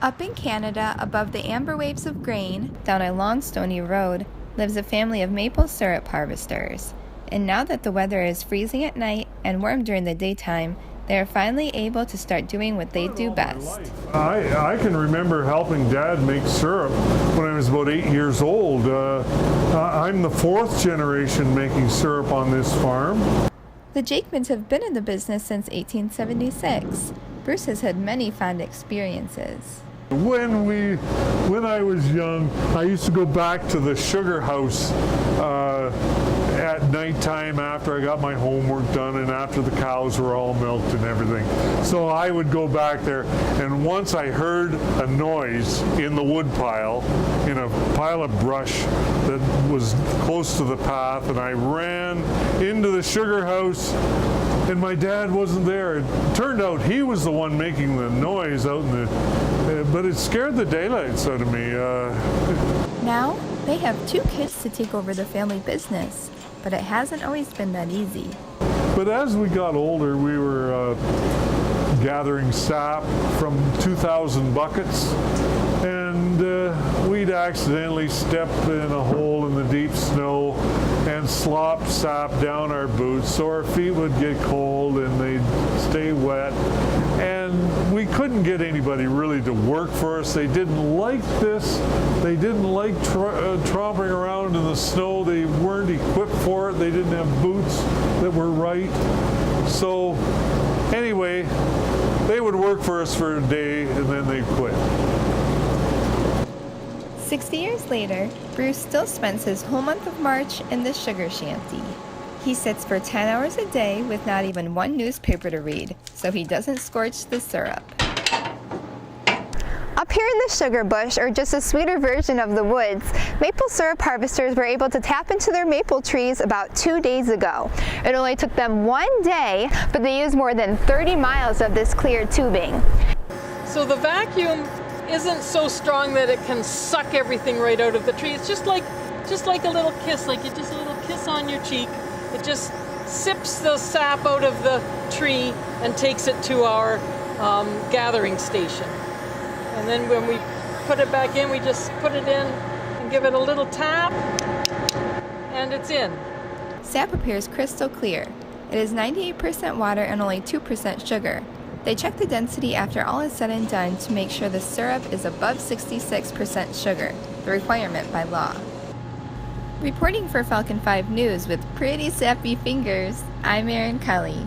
Up in Canada, above the amber waves of grain, down a long stony road, lives a family of maple syrup harvesters. And now that the weather is freezing at night and warm during the daytime, they are finally able to start doing what they do best. I can remember helping Dad make syrup when I was about 8 years old. I'm the fourth generation making syrup on this farm. The Jakemans have been in the business since 1876. Bruce has had many fond experiences. When I was young, I used to go back to the sugar house at nighttime after I got my homework done and after the cows were all milked and everything. So I would go back there, and once I heard a noise in the wood pile, in a pile of brush that was close to the path, and I ran into the sugar house, and my dad wasn't there. It turned out he was the one making the noise out in the, but it scared the daylights out of me. Now, they have 2 kids to take over the family business, but it hasn't always been that easy. But as we got older, we were gathering sap from 2,000 buckets, and we'd accidentally step in a hole in the deep snow and slop sap down our boots, so our feet would get cold and they'd stay wet. And we couldn't get anybody really to work for us. They didn't like this. They didn't like tromping around in the snow. They weren't equipped for it. They didn't have boots that were right. So anyway, they would work for us for a day and then they'd quit. 60 years later, Bruce still spends his whole month of March in the sugar shanty. He sits for 10 hours a day with not even one newspaper to read, so he doesn't scorch the syrup. Up here in the sugar bush, or just a sweeter version of the woods, maple syrup harvesters were able to tap into their maple trees about 2 days ago. It only took them 1 day, but they used more than 30 miles of this clear tubing. So the vacuum isn't so strong that it can suck everything right out of the tree. It's just like a little kiss, like just a little kiss on your cheek. It just sips the sap out of the tree and takes it to our gathering station. And then when we put it back in, we just put it in and give it a little tap, and it's in. Sap appears crystal clear. It is 98% water and only 2% sugar. They check the density after all is said and done to make sure the syrup is above 66% sugar, the requirement by law. Reporting for Falcon 5 News with pretty sappy fingers, I'm Erin Kelly.